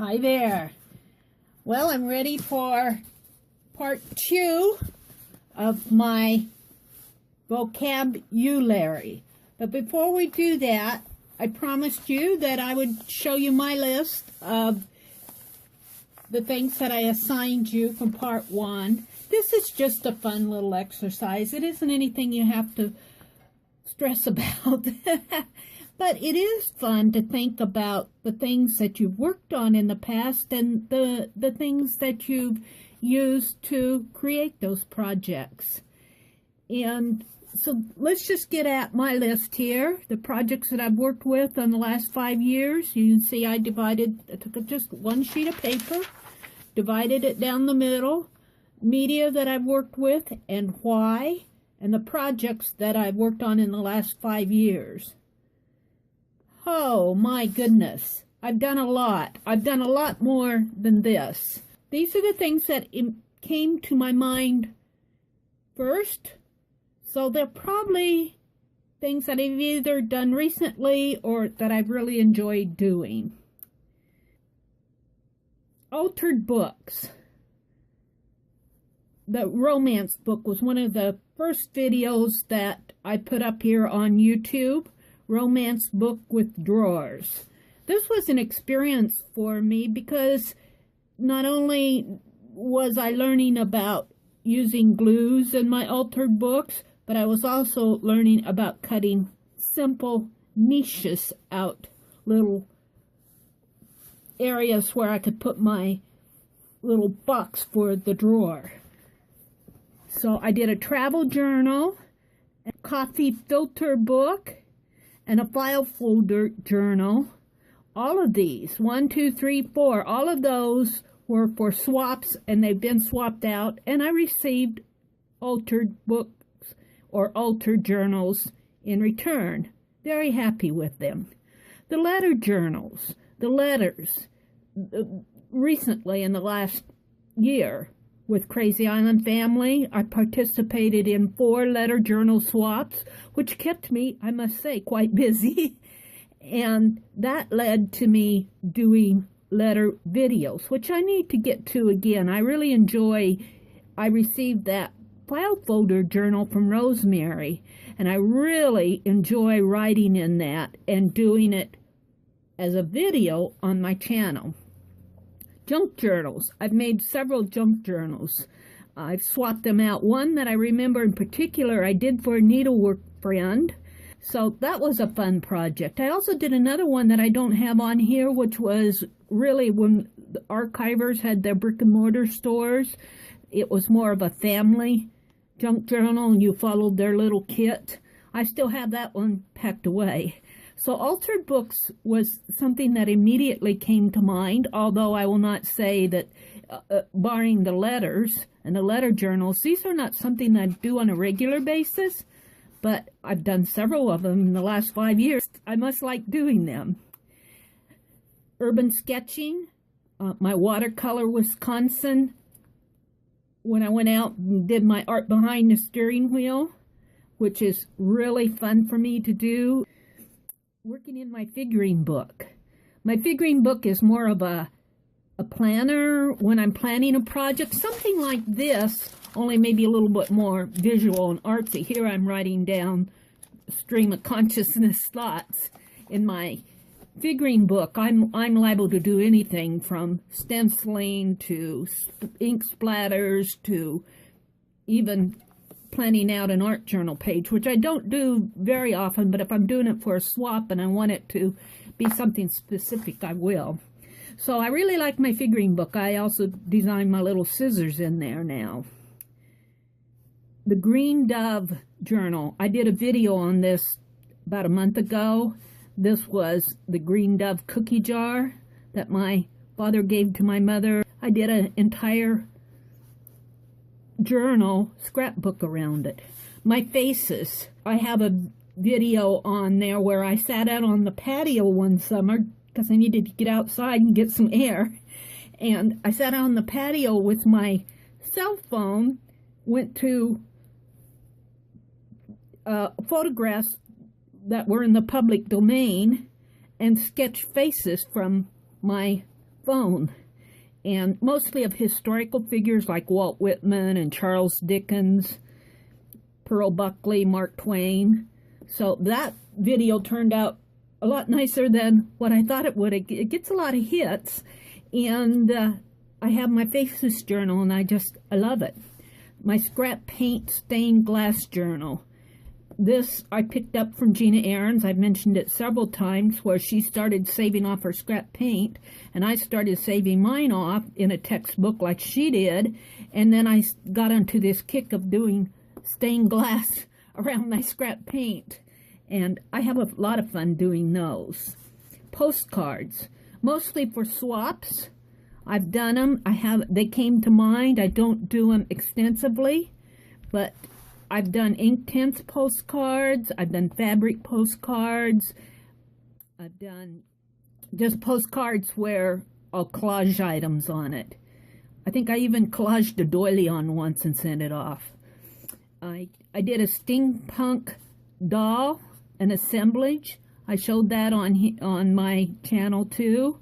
Hi there. Well, I'm ready for part 2 of my Vocab-YOU-lary. But before we do that, I promised you that I would show you my list of the things that I assigned you from part 1. This is just a fun little exercise. It isn't anything you have to stress about. But it is fun to think about the things that you've worked on in the past and the things that you've used to create those projects. And so let's just get at my list here. The projects that I've worked with in the last 5 years. You can see I took just one sheet of paper, divided it down the middle, media that I've worked with and why, and the projects that I've worked on in the last 5 years. Oh my goodness, I've done a lot. I've done a lot more than this. These are the things that came to my mind first. So they're probably things that I've either done recently or that I've really enjoyed doing. Altered books. The romance book was one of the first videos that I put up here on YouTube. Romance book with drawers. This was an experience for me because not only was I learning about using glues in my altered books, but I was also learning about cutting simple niches out, little areas where I could put my little box for the drawer. So I did a travel journal, a coffee filter book, and a file folder journal. All of these, 1, 2, 3, 4, all of those were for swaps, and they've been swapped out, and I received altered books or altered journals in return. Very happy with them. The letter journals, the letters, recently in the last year with Crazy Island Family, I participated in 4 letter journal swaps, which kept me, I must say, quite busy. And that led to me doing letter videos, which I need to get to again. I really enjoy, I received that file folder journal from Rosemary, and I really enjoy writing in that and doing it as a video on my channel. Junk journals. I've made several junk journals. I've swapped them out. One that I remember in particular I did for a needlework friend. So that was a fun project. I also did another one that I don't have on here, which was really when the archivers had their brick and mortar stores. It was more of a family junk journal, and you followed their little kit. I still have that one packed away. So altered books was something that immediately came to mind, although I will not say that, barring the letters and the letter journals, these are not something I do on a regular basis, but I've done several of them in the last 5 years. I must like doing them. Urban sketching, my watercolor Wisconsin, when I went out and did my art behind the steering wheel, which is really fun for me to do. Working in my figuring book. My figuring book is more of a planner when I'm planning a project, something like this, only maybe a little bit more visual and artsy. Here I'm writing down stream of consciousness thoughts. In my figuring book, I'm liable to do anything from stenciling to ink splatters to even planning out an art journal page, which I don't do very often, but if I'm doing it for a swap and I want it to be something specific, I will. So I really like my figuring book. I also designed my little scissors in there now. The Green Dove journal. I did a video on this about a month ago. This was the Green Dove cookie jar that my father gave to my mother. I did an entire journal scrapbook around it. My faces. I have a video on there where I sat out on the patio one summer because I needed to get outside and get some air. And I sat on the patio with my cell phone, went to photographs that were in the public domain, and sketched faces from my phone, and mostly of historical figures like Walt Whitman and Charles Dickens, Pearl Buckley, Mark Twain. So that video turned out a lot nicer than what I thought it would. It gets a lot of hits, and I have my Faces journal, and I love it. My scrap paint stained glass journal. This I picked up from Gina Ahrens. I've mentioned it several times, where she started saving off her scrap paint, and I started saving mine off in a textbook like she did, and then I got onto this kick of doing stained glass around my scrap paint, and I have a lot of fun doing those. Postcards, mostly for swaps. I've done them. They came to mind. I don't do them extensively, but I've done Inktense postcards. I've done fabric postcards. I've done just postcards where I'll collage items on it. I think I even collaged a doily on once and sent it off. I did a steampunk doll, an assemblage. I showed that on my channel too.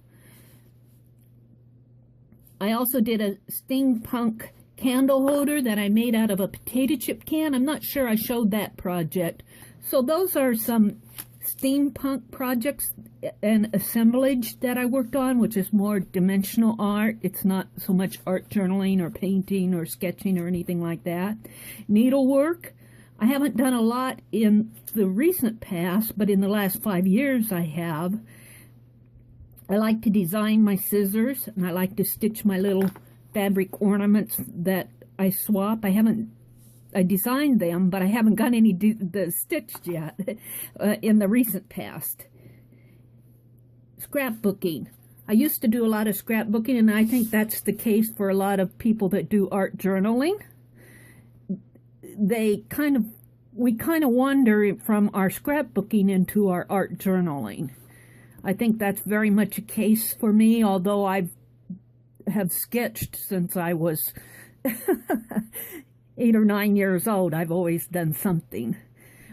I also did a steampunk candle holder that I made out of a potato chip can. I'm not sure I showed that project. So those are some steampunk projects and assemblage that I worked on, which is more dimensional art. It's not so much art journaling or painting or sketching or anything like that. Needlework. I haven't done a lot in the recent past, but in the last 5 years I have. I like to design my scissors, and I like to stitch my little fabric ornaments that I swap. I designed them, but I haven't got any stitched yet in the recent past. Scrapbooking. I used to do a lot of scrapbooking, and I think that's the case for a lot of people that do art journaling. We kind of wander from our scrapbooking into our art journaling. I think that's very much a case for me, although I have sketched since I was 8 or 9 years old. I've always done something.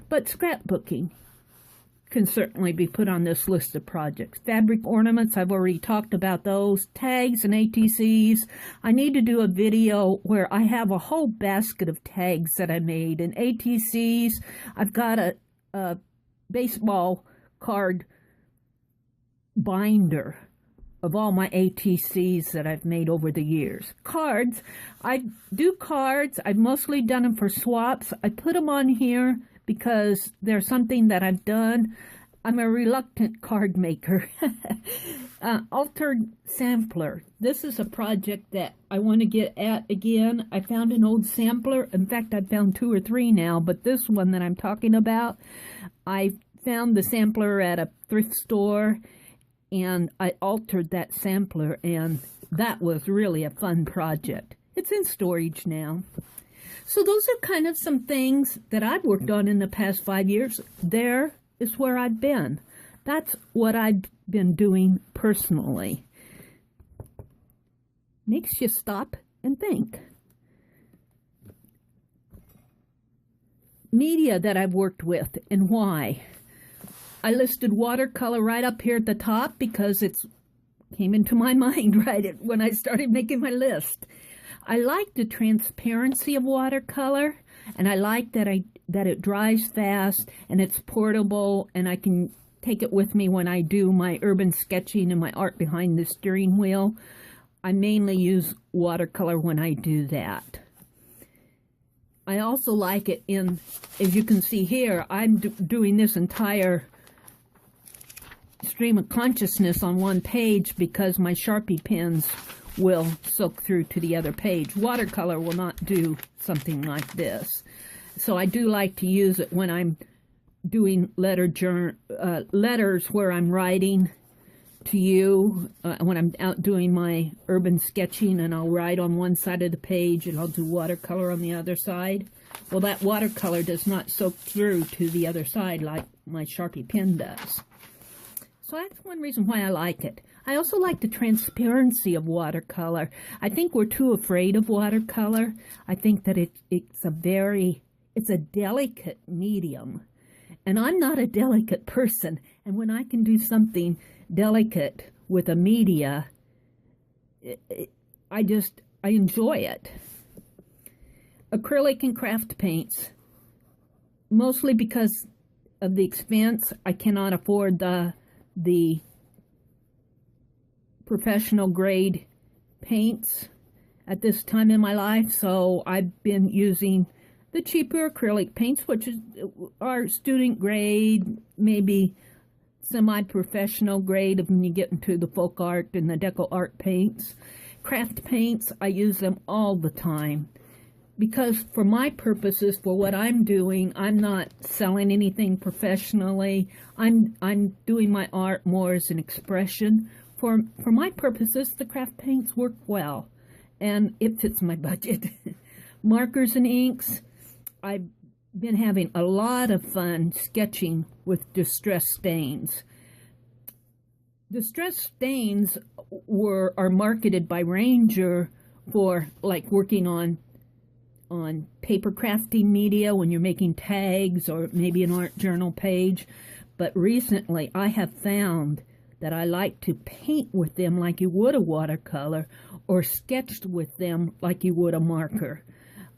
But scrapbooking can certainly be put on this list of projects. Fabric ornaments, I've already talked about those. Tags and ATCs. I need to do a video where I have a whole basket of tags that I made. And ATCs, I've got a baseball card binder of all my ATCs that I've made over the years. Cards, I do cards. I've mostly done them for swaps. I put them on here because they're something that I've done. I'm a reluctant card maker. Altered sampler. This is a project that I want to get at again. I found an old sampler. In fact, I've found 2 or 3 now, but this one that I'm talking about, I found the sampler at a thrift store, and I altered that sampler, and that was really a fun project. It's in storage now. So those are kind of some things that I've worked on in the past 5 years. There is where I've been. That's what I've been doing personally. Makes you stop and think. Media that I've worked with and why. I listed watercolor right up here at the top because it came into my mind right when I started making my list. I like the transparency of watercolor, and I like that it dries fast and it's portable, and I can take it with me when I do my urban sketching and my art behind the steering wheel. I mainly use watercolor when I do that. I also like it as you can see here, I'm doing this entire stream of consciousness on one page because my Sharpie pens will soak through to the other page. Watercolor will not do something like this. So I do like to use it when I'm doing letters where I'm writing to you, when I'm out doing my urban sketching, and I'll write on one side of the page and I'll do watercolor on the other side. Well, that watercolor does not soak through to the other side like my Sharpie pen does. So that's one reason why I like it. I also like the transparency of watercolor. I think we're too afraid of watercolor. I think that it's a delicate medium. And I'm not a delicate person. And when I can do something delicate with a media, I enjoy it. Acrylic and craft paints, mostly because of the expense. I cannot afford the professional grade paints at this time in my life, so I've been using the cheaper acrylic paints, which are student grade, maybe semi-professional grade when you get into the folk art and the deco art paints. Craft paints, I use them all the time because for my purposes, for what I'm doing, I'm not selling anything professionally. I'm doing my art more as an expression. For my purposes, the craft paints work well, and it fits my budget. Markers and inks, I've been having a lot of fun sketching with distress stains. Distress stains are marketed by Ranger for like working on paper crafting media when you're making tags or maybe an art journal page. But recently I have found that I like to paint with them like you would a watercolor or sketched with them like you would a marker.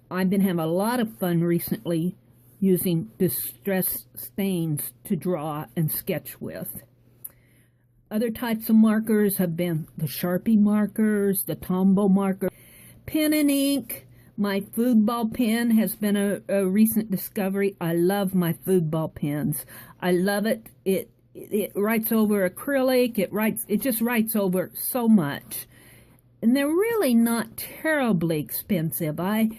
I've been having a lot of fun recently using distress stains to draw and sketch with. Other types of markers have been the Sharpie markers, the Tombow marker. Pen and ink, my foodball pen has been a recent discovery. I love my foodball pens. I love it. It writes over acrylic. It just writes over so much. And they're really not terribly expensive. I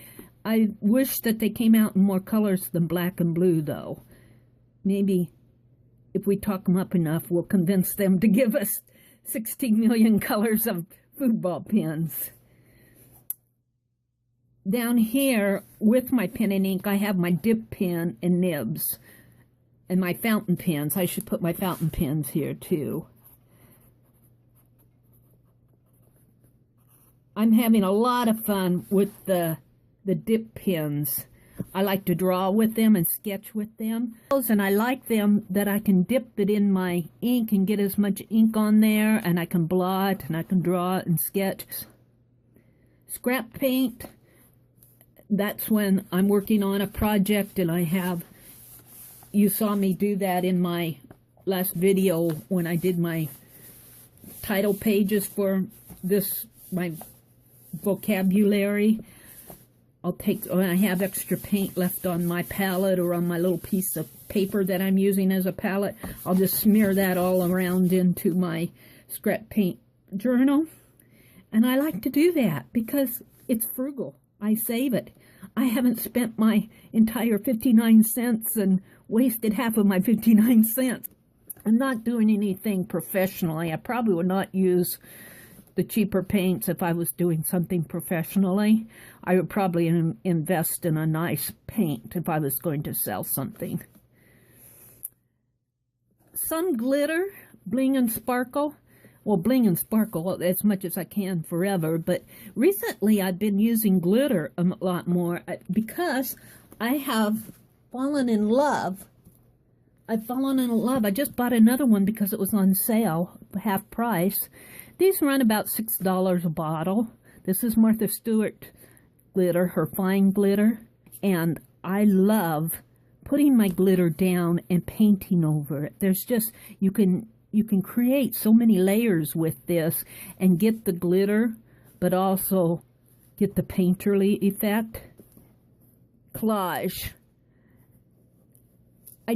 wish that they came out in more colors than black and blue, though. Maybe if we talk them up enough, we'll convince them to give us 16 million colors of foodball pens. Down here, with my pen and ink, I have my dip pen and nibs. And my fountain pens. I should put my fountain pens here, too. I'm having a lot of fun with the dip pens. I like to draw with them and sketch with them. And I like them that I can dip it in my ink and get as much ink on there, and I can blot and I can draw and sketch. Scrap paint, that's when I'm working on a project and you saw me do that in my last video when I did my title pages for my vocabulary. When I have extra paint left on my palette or on my little piece of paper that I'm using as a palette, I'll just smear that all around into my scrap paint journal. And I like to do that because it's frugal. I save it. I haven't spent my entire 59 cents and wasted half of my 59 cents. I'm not doing anything professionally. I probably would not use the cheaper paints if I was doing something professionally. I would probably invest in a nice paint if I was going to sell something. Some glitter, bling and sparkle. Well, bling and sparkle as much as I can forever, but recently I've been using glitter a lot more because I have fallen in love. I've fallen in love. I just bought another one because it was on sale, half price. These run about $6 a bottle. This is Martha Stewart glitter, her fine glitter, and I love putting my glitter down and painting over it. There's just, you can create so many layers with this and get the glitter, but also get the painterly effect. Collage. I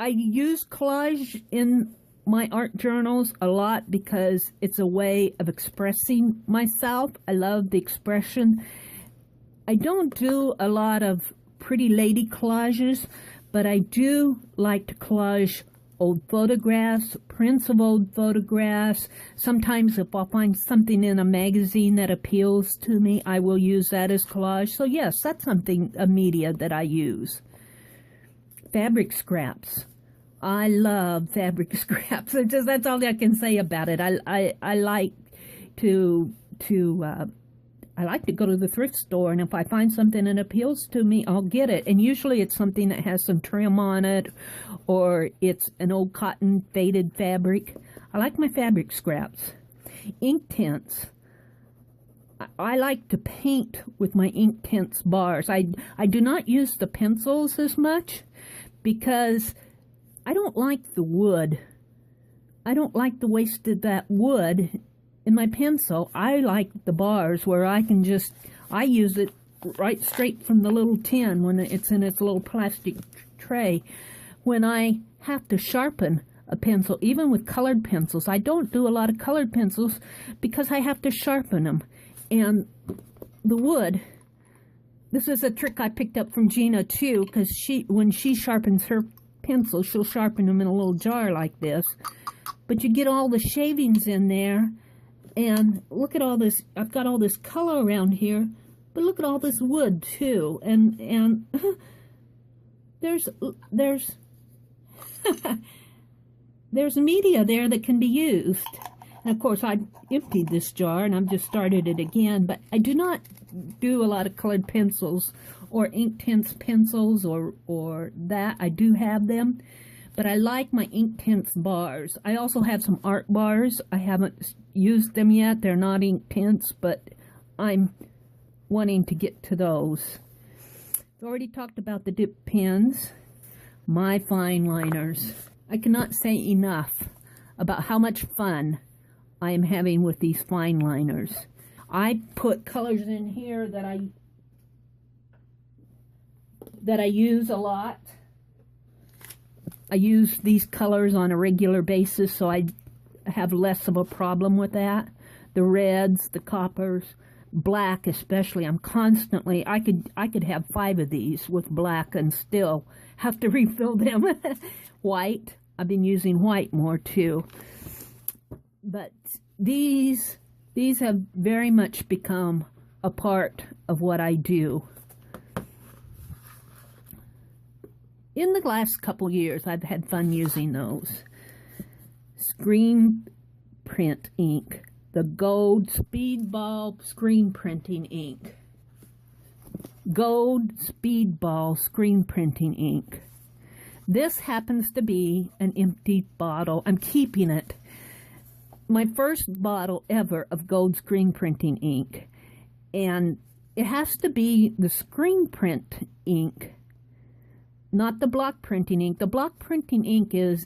use collage in my art journals a lot because it's a way of expressing myself. I love the expression. I don't do a lot of pretty lady collages, but I do like to collage old photographs, prints of old photographs. Sometimes if I'll find something in a magazine that appeals to me, I will use that as collage. So yes, that's a media that I use. Fabric scraps. I love fabric scraps. That's all I can say about it. I like to go to the thrift store, and if I find something that appeals to me, I'll get it. And usually it's something that has some trim on it, or it's an old cotton faded fabric. I like my fabric scraps. Ink tints. I like to paint with my Inktense bars. I do not use the pencils as much because I don't like the wood. I don't like the waste of that wood in my pencil. I like the bars where I use it right straight from the little tin when it's in its little plastic tray. When I have to sharpen a pencil, even with colored pencils, I don't do a lot of colored pencils because I have to sharpen them. And the wood, this is a trick I picked up from Gina too, because when she sharpens her pencil, she'll sharpen them in a little jar like this. But you get all the shavings in there, and look at all this. I've got all this color around here, but look at all this wood too. And there's there's media there that can be used. And of course, I emptied this jar and I've just started it again, but I do not do a lot of colored pencils or Inktense pencils or that. I do have them, but I like my Inktense bars. I also have some art bars. I haven't used them yet. They're not Inktense, but I'm wanting to get to those. I've already talked about the dip pens, my fine liners. I cannot say enough about how much fun I am having with these fine liners. I put colors in here that I use a lot. I use these colors on a regular basis, so I have less of a problem with that. The reds, the coppers, black especially. I'm constantly, I could have 5 of these with black and still have to refill them. White, I've been using white more too. But these have very much become a part of what I do. In the last couple years, I've had fun using those. Screen print ink, the Gold Speedball screen printing ink. Gold Speedball screen printing ink. This happens to be an empty bottle. I'm keeping it. My first bottle ever of gold screen printing ink. And it has to be the screen print ink, not the block printing ink. The block printing ink is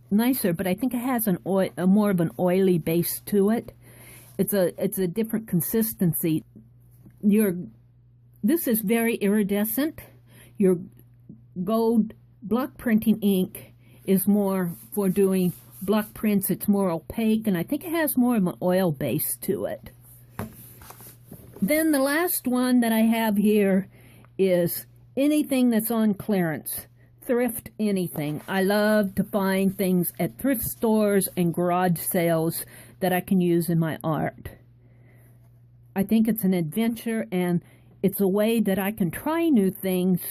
nicer, but I think it has a more of an oily base to it. It's a different consistency. This is very iridescent. Your gold block printing ink is more for doing block prints. It's more opaque, and I think it has more of an oil base to it. Then the last one that I have here is anything that's on clearance. Thrift anything. I love to find things at thrift stores and garage sales that I can use in my art. I think it's an adventure, and it's a way that I can try new things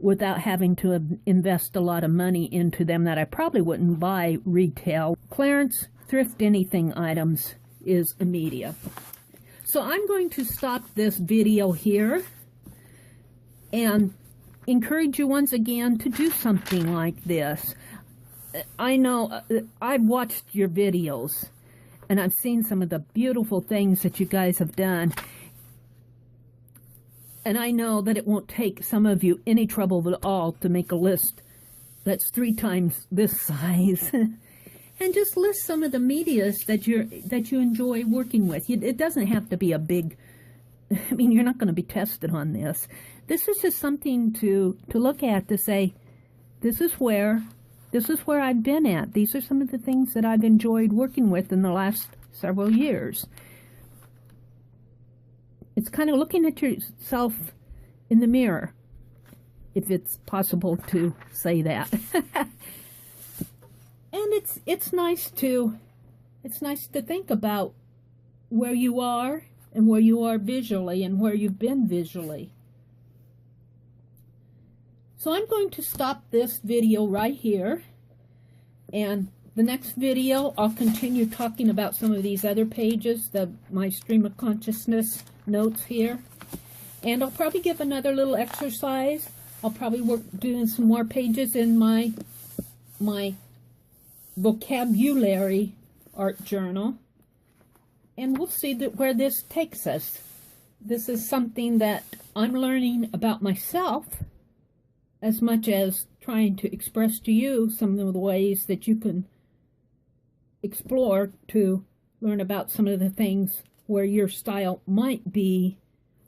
without having to invest a lot of money into them that I probably wouldn't buy retail. Clearance, thrift anything items is a media. So I'm going to stop this video here and encourage you once again to do something like this. I know I've watched your videos and I've seen some of the beautiful things that you guys have done. And I know that it won't take some of you any trouble at all to make a list that's 3 times this size. And just list some of the medias that you enjoy working with. It doesn't have to be a big, I mean, you're not going to be tested on this. This is just something to look at, to say, this is where I've been at. These are some of the things that I've enjoyed working with in the last several years. It's kind of looking at yourself in the mirror, if it's possible to say that. And it's nice to think about where you are and where you are visually and where you've been visually. So I'm going to stop this video right here, and the next video I'll continue talking about some of these other pages, my stream of consciousness notes here, and I'll probably give another little exercise. I'll probably work doing some more pages in my Vocab-You-lary art journal. and we'll see where this takes us. This is something that I'm learning about myself as much as trying to express to you some of the ways that you can explore to learn about some of the things where your style might be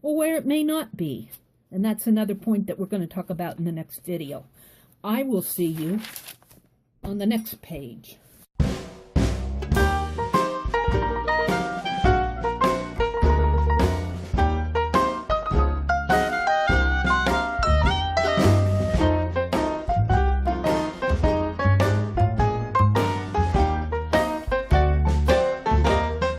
or where it may not be. And that's another point that we're going to talk about in the next video. I will see you on the next page.